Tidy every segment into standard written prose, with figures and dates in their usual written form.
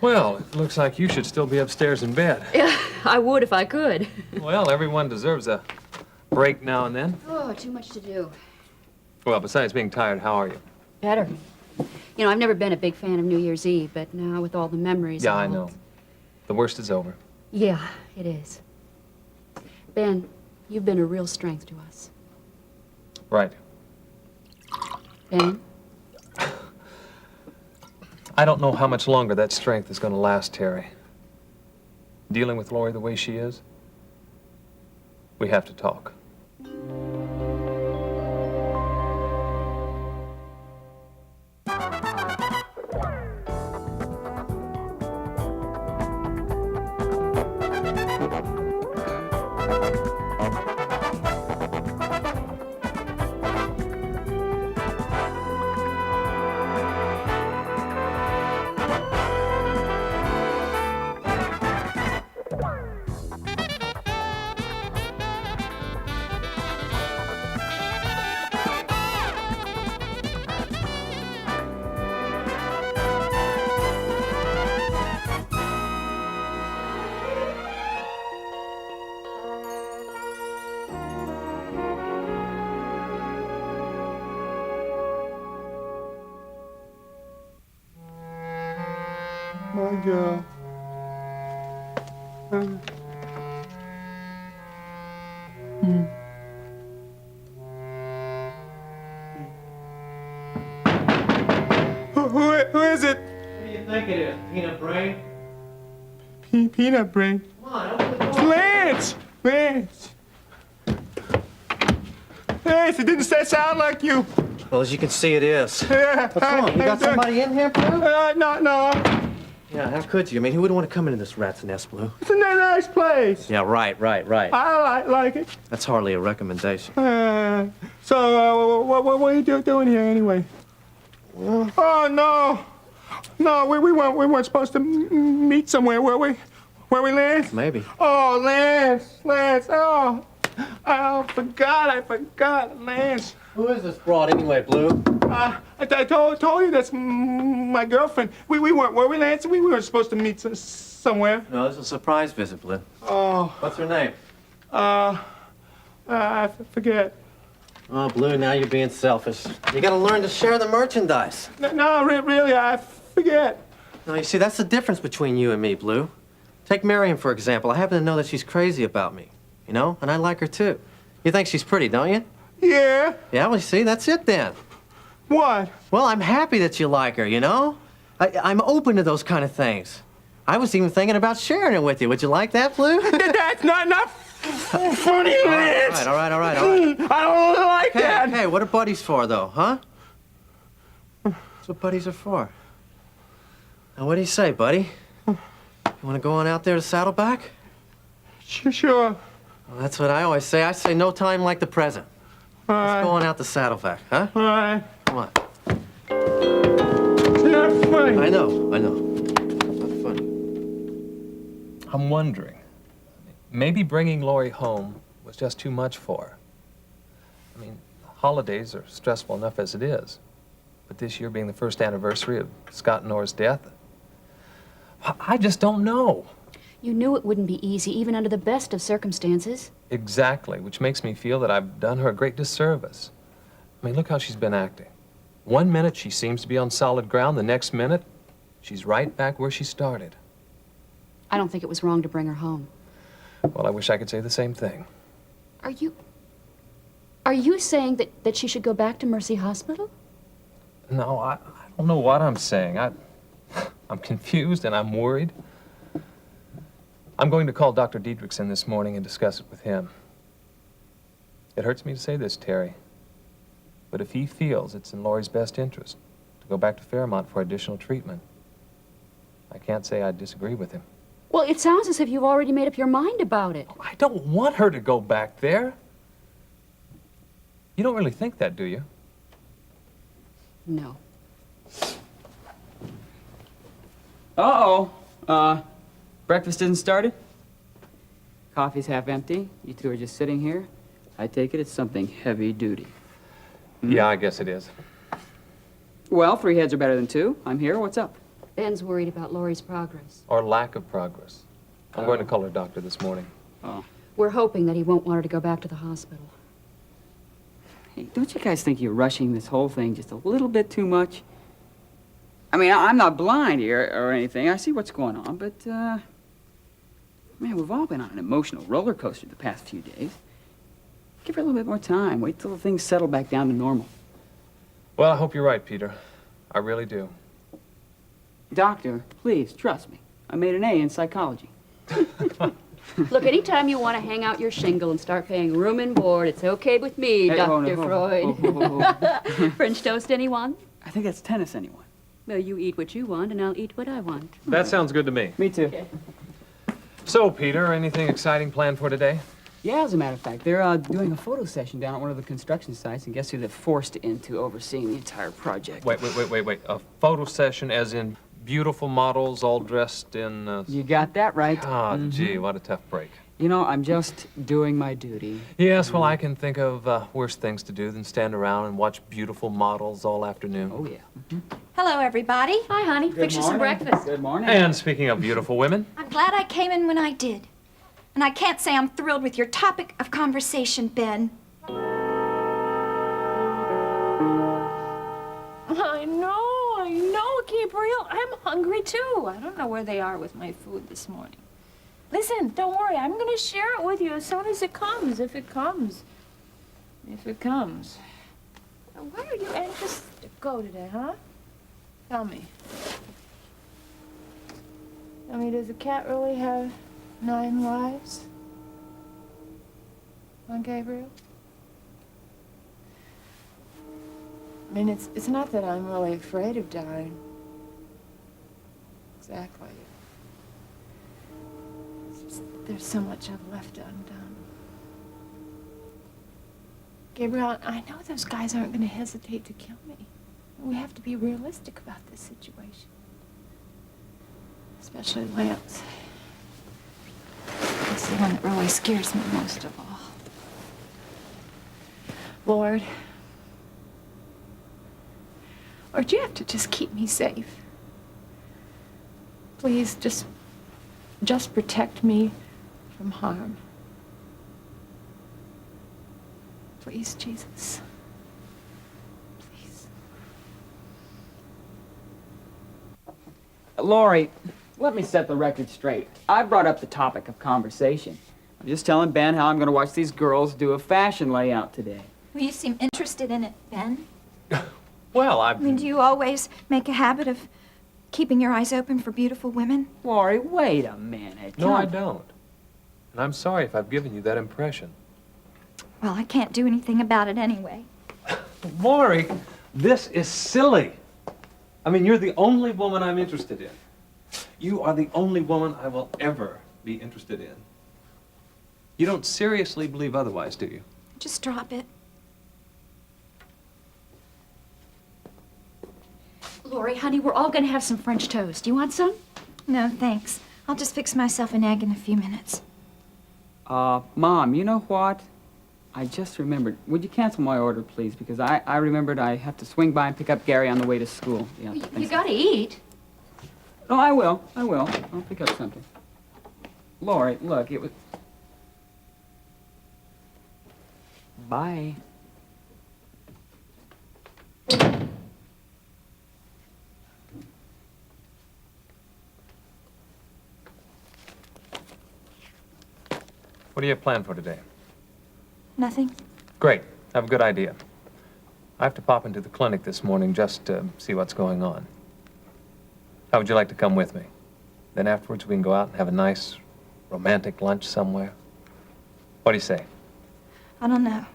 Well, it looks like you should still be upstairs in bed. Yeah, I would if I could. Well, everyone deserves a break now and then. Oh, too much to do. Well, besides being tired, how are you? Better. You know, I've never been a big fan of New Year's Eve, but now with all the memories... Yeah, I know. The worst is over. Yeah, it is. Ben, you've been a real strength to us. Right. Ben? I don't know how much longer that strength is going to last, Terry. Dealing with Lori the way she is, we have to talk. My girl. Who is it? What do you think it is? Peanut brain? Peanut brain. Come on, open the door. Lance! Lance! Lance, it didn't sound like you. Well, as you can see, it is. Yeah. What's wrong? You got somebody in here, Blue? No. Yeah, how could you? I mean, who would want to come into this rat's nest, Blue? It's a nice place. Yeah, right. I like it. That's hardly a recommendation. So, what are you doing here anyway? Well, Oh, no. No, we weren't supposed to meet somewhere, were we? Were we, Lance? maybe. Oh, Lance. Oh, I forgot, Lance. Who is this broad anyway, Blue? I told you that's my girlfriend. We weren't, were we, Lance? We weren't supposed to meet somewhere. No, this is a surprise visit, Blue. Oh, What's her name? I forget. Oh, Blue, now you're being selfish. You gotta learn to share the merchandise. No, really, I forget. No, you see, that's the difference between you and me, Blue. Take Marion, for example. I happen to know that she's crazy about me, you know? And I like her, too. You think she's pretty, don't you? Yeah. Yeah, well, see, that's it then. What? Well, I'm happy that you like her, you know? I'm open to those kind of things. I was even thinking about sharing it with you. Would you like that, Blue? That's not funny, Lance. All right. I don't like that. Hey, what are buddies for, though, huh? That's what buddies are for. Now, what do you say, buddy? You want to go on out there to Saddleback? Sure. Well, that's what I always say. I say no time like the present. Let's go on out to Saddleback, huh? All right. Come on. It's not funny. I know. Not funny. I'm wondering, maybe bringing Lori home was just too much for her. I mean, holidays are stressful enough as it is. But this year being the first anniversary of Scott and Nora's death, I just don't know. You knew it wouldn't be easy, even under the best of circumstances. Exactly, which makes me feel that I've done her a great disservice. I mean, look how she's been acting. 1 minute she seems to be on solid ground, the next minute she's right back where she started. I don't think it was wrong to bring her home. Well, I wish I could say the same thing. Are you saying that she should go back to Mercy Hospital? No, I don't know what I'm saying. I'm confused and I'm worried. I'm going to call Dr. Diedrichson this morning and discuss it with him. It hurts me to say this, Terry, but if he feels it's in Lori's best interest to go back to Fairmont for additional treatment, I can't say I disagree with him. Well, it sounds as if you've already made up your mind about it. I don't want her to go back there. You don't really think that, do you? No. Breakfast isn't started? Coffee's half empty. You two are just sitting here. I take it it's something heavy duty. Yeah, I guess it is. Well, 3 heads are better than 2. I'm here. What's up? Ben's worried about Lori's progress. Or lack of progress. I'm going to call her doctor this morning. Oh. We're hoping that he won't want her to go back to the hospital. Hey, don't you guys think you're rushing this whole thing just a little bit too much? I mean, I'm not blind here or anything. I see what's going on, but, man, we've all been on an emotional roller coaster the past few days. Give her a little bit more time. Wait till things settle back down to normal. Well, I hope you're right, Peter. I really do. Doctor, please, trust me. I made an A in psychology. Look, anytime you want to hang out your shingle and start paying room and board, it's okay with me, Hey, Dr. no, Freud. French toast, anyone? I think that's tennis, anyone. Well, you eat what you want, and I'll eat what I want. That sounds good to me. Me too. Okay. So, Peter, anything exciting planned for today? Yeah, as a matter of fact, they're doing a photo session down at one of the construction sites, and guess who they're forced into overseeing the entire project? Wait. A photo session as in beautiful models all dressed in, You got that right. Gee, what a tough break. You know, I'm just doing my duty. Yes, well, I can think of worse things to do than stand around and watch beautiful models all afternoon. Oh, yeah. Hello, everybody. Hi, honey. Fix you some breakfast. Good morning. And speaking of beautiful women, I'm glad I came in when I did. And I can't say I'm thrilled with your topic of conversation, Ben. I know, Gabriel. I'm hungry too. I don't know where they are with my food this morning. Listen, don't worry. I'm going to share it with you as soon as it comes, if it comes. If it comes. Now, why are you anxious to go today, huh? Tell me. Tell me, does a cat really have 9 lives? Huh, Gabriel? I mean, it's not that I'm really afraid of dying. Exactly. It's just that there's so much I've left undone. Gabriel, I know those guys aren't going to hesitate to kill me. We have to be realistic about this situation. Especially Lance. He's the one that really scares me most of all. Lord, you have to just keep me safe. Please, just protect me from harm. Please, Jesus. Please. Lori, let me set the record straight. I brought up the topic of conversation. I'm just telling Ben how I'm going to watch these girls do a fashion layout today. Well, you seem interested in it, Ben. well, I mean, do you always make a habit of keeping your eyes open for beautiful women? Lori, wait a minute. No, I don't. And I'm sorry if I've given you that impression. Well, I can't do anything about it anyway. Lori, this is silly. I mean, you're the only woman I'm interested in. You are the only woman I will ever be interested in. You don't seriously believe otherwise, do you? Just drop it. Lori, honey, we're all going to have some French toast. You want some? No, thanks. I'll just fix myself an egg in a few minutes. Mom, you know what? I just remembered. Would you cancel my order, please? Because I remembered I have to swing by and pick up Gary on the way to school. Yeah, You thanks. got to eat. No, I will. I'll pick up something. Lori, look, it was... Bye. What do you have planned for today? Nothing? Great. I have a good idea. I have to pop into the clinic this morning just to see what's going on. How would you like to come with me? Then afterwards we can go out and have a nice romantic lunch somewhere. What do you say? I don't know.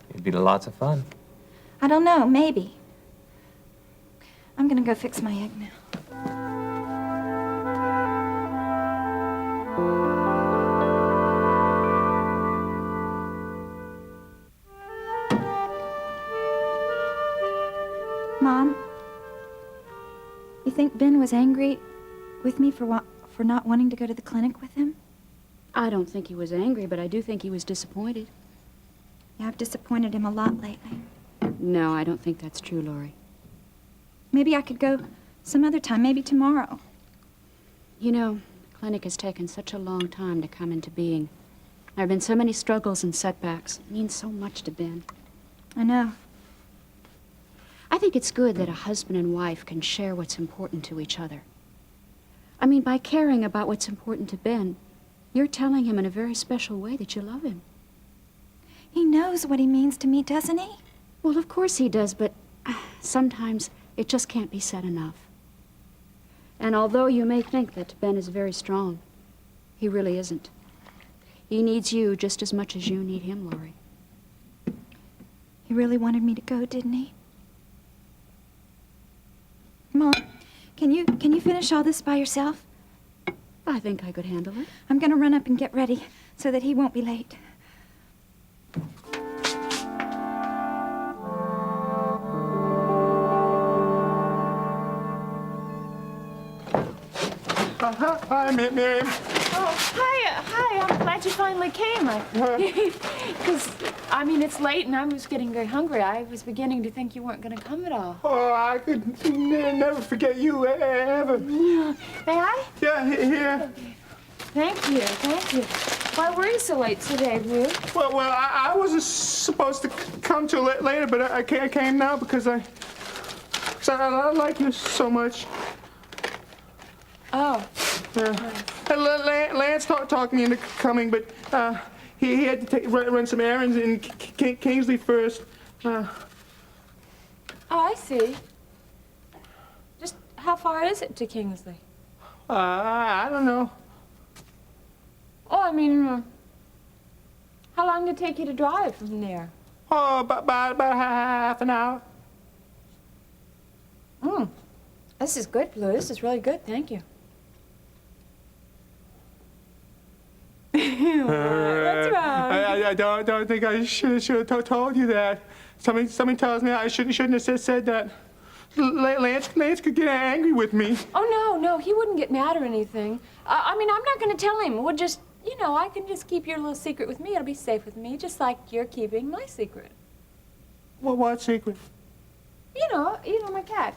It'd be lots of fun. I don't know, maybe. I'm gonna go fix my egg now. Mom, you think Ben was angry with me for not wanting to go to the clinic with him? I don't think he was angry, but I do think he was disappointed. Yeah, I've disappointed him a lot lately. No, I don't think that's true, Lori. Maybe I could go Some other time, maybe tomorrow. You know, the clinic has taken such a long time to come into being. There have been so many struggles and setbacks. It means so much to Ben. I know. I think it's good that a husband and wife can share what's important to each other. I mean, by caring about what's important to Ben, you're telling him in a very special way that you love him. He knows what he means to me, doesn't he? Well, of course he does, but sometimes it just can't be said enough. And although you may think that Ben is very strong, he really isn't. He needs you just as much as you need him, Laurie. He really wanted me to go, didn't he? Mom, can you finish all this by yourself? I think I could handle it. I'm gonna run up and get ready so that he won't be late. Hi, Miriam. Oh, hi, I'm glad you finally came. Because, I mean, it's late and I was getting very hungry. I was beginning to think you weren't going to come at all. Oh, I could never forget you, ever. May I? Yeah, here. Thank you, thank you. Why were you so late today, Blue? Well, I wasn't supposed to come till later, but I came now because I like you so much. Oh. Yeah. Lance talked me into coming, but he had to run some errands in Kingsley first. Oh, I see. Just how far is it to Kingsley? I don't know. Oh, I mean, how long did it take you to drive from there? Oh, about half an hour. This is good, Blue. This is really good. Thank you. What's wrong? I don't think I should have told you that. Something tells me I shouldn't have said that. Lance could get angry with me. Oh, no, he wouldn't get mad or anything. I mean, I'm not going to tell him. We'll just, you know, I can just keep your little secret with me. It'll be safe with me, just like you're keeping my secret. Well, what secret? You know, my cat.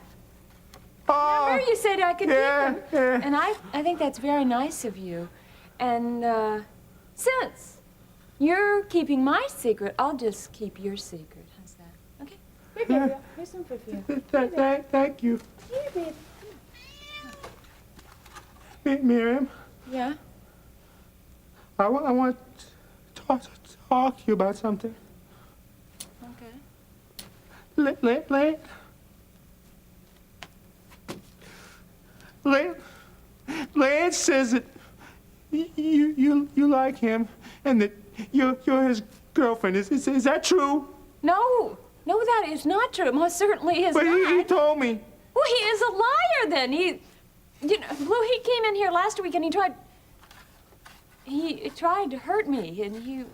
Oh, Remember you said I could keep him? yeah. And I think that's very nice of you. And since you're keeping my secret, I'll just keep your secret. How's that? Okay? Here, Gabriel. Here's some food for you. Thank you. Here, babe. Miriam, Yeah? I want to talk to you about something. Okay. Lance says that you like him and that you're his girlfriend. Is that true? No, that is not true. It most certainly is But not. he told me. Well, he is a liar then. You know, Blue, he came in here last week and he tried to hurt me, and he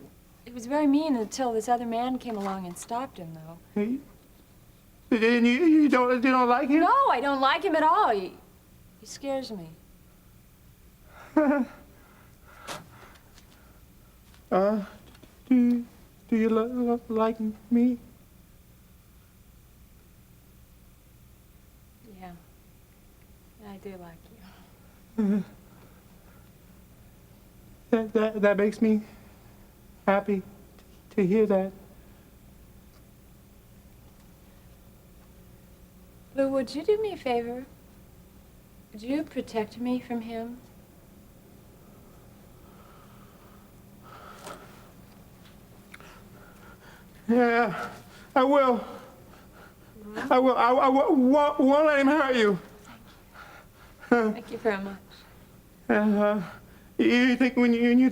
was very mean until this other man came along and stopped him, though. And you don't like him? No, I don't like him at all. He scares me. Do you like me? Yeah, I do like you. That makes me happy to hear that. Blue, would you do me a favor? Would you protect me from him? Yeah, I will. I won't let him hurt you. Thank you very much. You think when you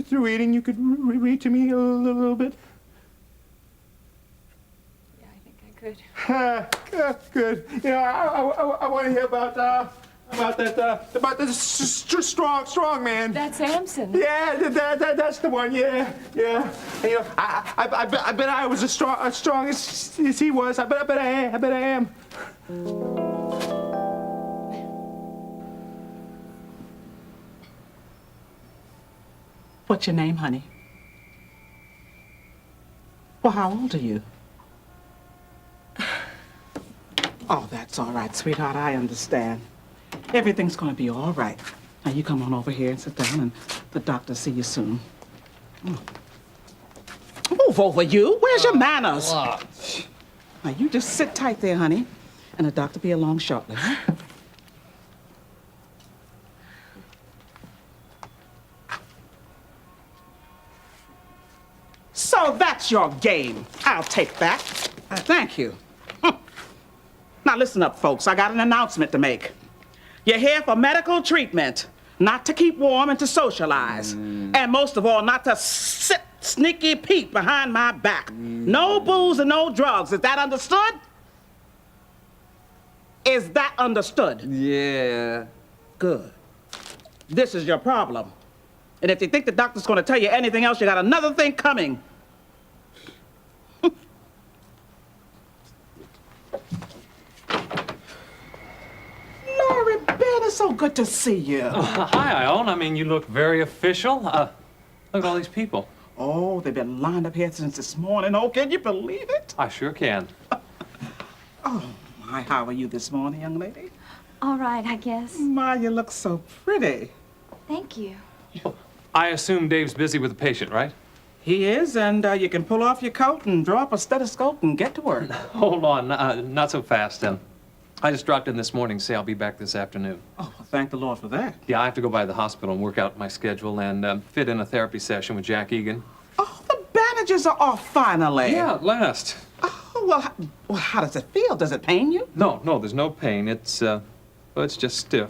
through eating, you could read to me a little bit? Yeah, I think I could. Good. You know, I want to hear about the strong man. That's Samson. Yeah, that's the one. Yeah. You know, I bet I was as strong as he was. I bet I am. What's your name, honey? Well, how old are you? Oh, that's all right, sweetheart. I understand. Everything's going to be all right. Now, you come on over here and sit down, and the doctor see you soon. Move over, you. Where's your manners? Now, you just sit tight there, honey, and the doctor be along shortly, huh? So that's your game. I'll take that. Thank you. Now listen up, folks. I got an announcement to make. You're here for medical treatment, not to keep warm and to socialize. And most of all, not to sit sneaky peek behind my back. No booze and no drugs. Is that understood? Is that understood? Yeah. Good. This is your problem. And if you think the doctor's going to tell you anything else, you got another thing coming. Lori, Ben, it's so good to see you. Hi, Ione. I mean, you look very official. Look at all these people. Oh, they've been lined up here since this morning. Oh, can you believe it? I sure can. Oh, my, how are you this morning, young lady? All right, I guess. My, you look so pretty. Thank you. I assume Dave's busy with the patient, right? He is, and you can pull off your coat and draw up a stethoscope and get to work. Hold on, not so fast. I just dropped in this morning to say I'll be back this afternoon. Oh, thank the Lord for that. Yeah, I have to go by the hospital and work out my schedule and fit in a therapy session with Jack Egan. Oh, the bandages are off finally. Yeah, at last. Oh, well, how does it feel? Does it pain you? No, there's no pain. It's just stiff.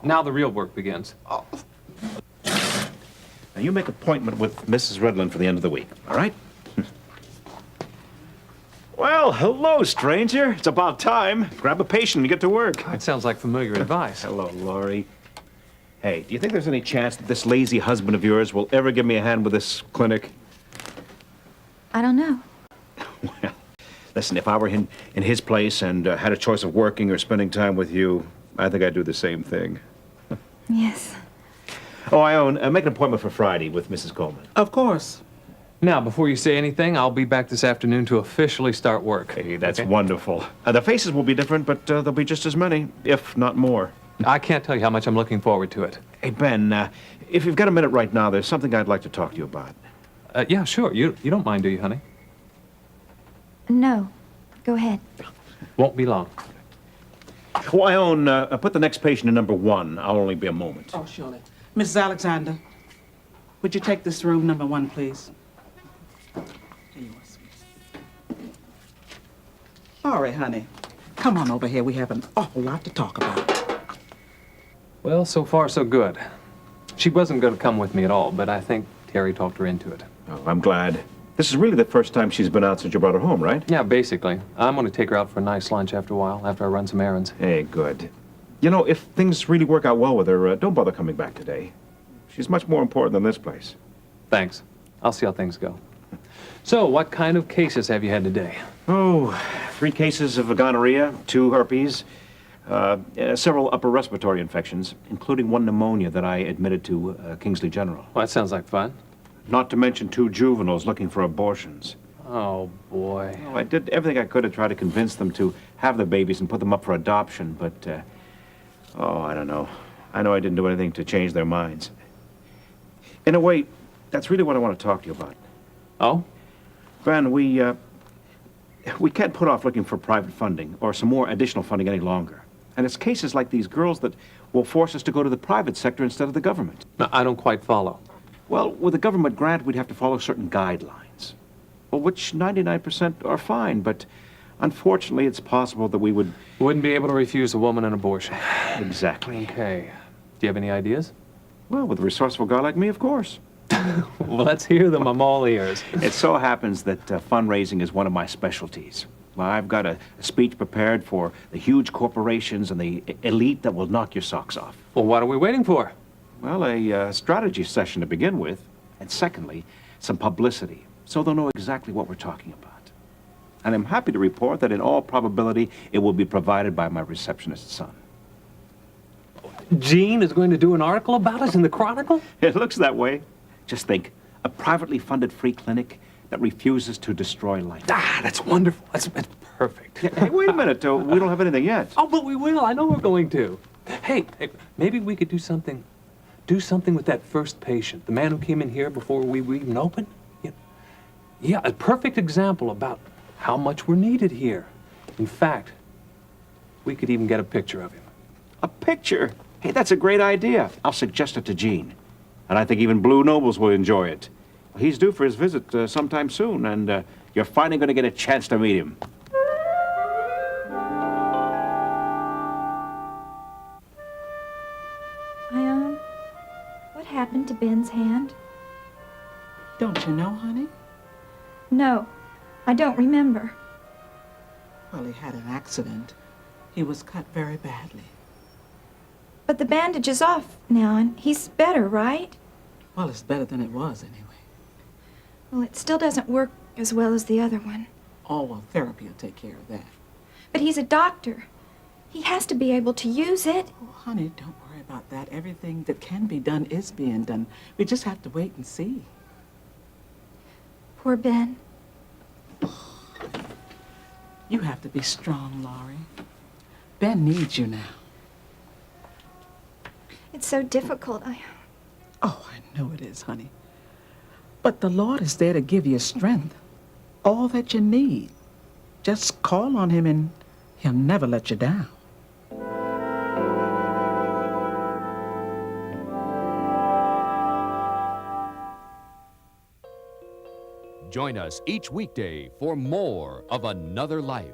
Now the real work begins. Now, you make an appointment with Mrs. Redland for the end of the week, all right? Well, hello, stranger. It's about time. Grab a patient and get to work. That sounds like familiar advice. Hello, Laurie. Hey, do you think there's any chance that this lazy husband of yours will ever give me a hand with this clinic? I don't know. Well, listen, if I were in his place and had a choice of working or spending time with you, I think I'd do the same thing. Yes. Oh, Ione, make an appointment for Friday with Mrs. Coleman. Of course. Now, before you say anything, I'll be back this afternoon to officially start work. Hey, that's Okay? wonderful. The faces will be different, but there'll be just as many, if not more. I can't tell you how much I'm looking forward to it. Hey, Ben, if you've got a minute right now, there's something I'd like to talk to you about. Yeah, sure. You don't mind, do you, honey? No. Go ahead. Won't be long. Well, Ione, put the next patient in number 1. I'll only be a moment. Oh, surely. Mrs. Alexander, would you take this room number 1, please? Here you are, sweetie. All right, honey. Come on over here. We have an awful lot to talk about. Well, so far, so good. She wasn't going to come with me at all, but I think Terry talked her into it. Oh, I'm glad. This is really the first time she's been out since you brought her home, right? Yeah, basically. I'm going to take her out for a nice lunch after a while, after I run some errands. Hey, good. You know, if things really work out well with her, don't bother coming back today. She's much more important than this place. Thanks. I'll see how things go. So, what kind of cases have you had today? Oh, 3 cases of gonorrhea, 2 herpes, several upper respiratory infections, including 1 pneumonia that I admitted to Kingsley General. Well, that sounds like fun. Not to mention 2 juveniles looking for abortions. Oh, boy. Well, I did everything I could to try to convince them to have the babies and put them up for adoption, but, I don't know. I know I didn't do anything to change their minds. In a way, that's really what I want to talk to you about. Oh? Van, we can't put off looking for private funding or some more additional funding any longer. And it's cases like these girls that will force us to go to the private sector instead of the government. No, I don't quite follow. Well, with a government grant, we'd have to follow certain guidelines. Well, which 99% are fine, but unfortunately, it's possible that we would... Wouldn't be able to refuse a woman an abortion. Exactly. Okay. Do you have any ideas? Well, with a resourceful guy like me, of course. Well, let's hear them. I'm all ears. It so happens that fundraising is one of my specialties. Well, I've got a speech prepared for the huge corporations and the elite that will knock your socks off. Well, what are we waiting for? Well, a strategy session to begin with, and secondly, some publicity, so they'll know exactly what we're talking about. And I'm happy to report that in all probability, it will be provided by my receptionist's son. Gene is going to do an article about us in the Chronicle? It looks that way. Just think, a privately funded free clinic that refuses to destroy life. Ah, that's wonderful. That's perfect. Hey, wait a minute. We don't have anything yet. Oh, but we will. I know we're going to. Hey, maybe we could do something with that first patient, the man who came in here before we were even open. Yeah, a perfect example about how much we're needed here. In fact, we could even get a picture of him. A picture? Hey, that's a great idea. I'll suggest it to Gene. And I think even Blue Nobles will enjoy it. He's due for his visit sometime soon, and you're finally going to get a chance to meet him. Ione, what happened to Ben's hand? Don't you know, honey? No, I don't remember. Well, he had an accident. He was cut very badly. But the bandage is off now, and he's better, right? Well, it's better than it was, anyway. Well, it still doesn't work as well as the other one. Oh, well, therapy will take care of that. But he's a doctor. He has to be able to use it. Oh, honey, don't worry about that. Everything that can be done is being done. We just have to wait and see. Poor Ben. You have to be strong, Laurie. Ben needs you now. It's so difficult. Oh, I know it is, honey. But the Lord is there to give you strength, all that you need. Just call on him and he'll never let you down. Join us each weekday for more of Another Life.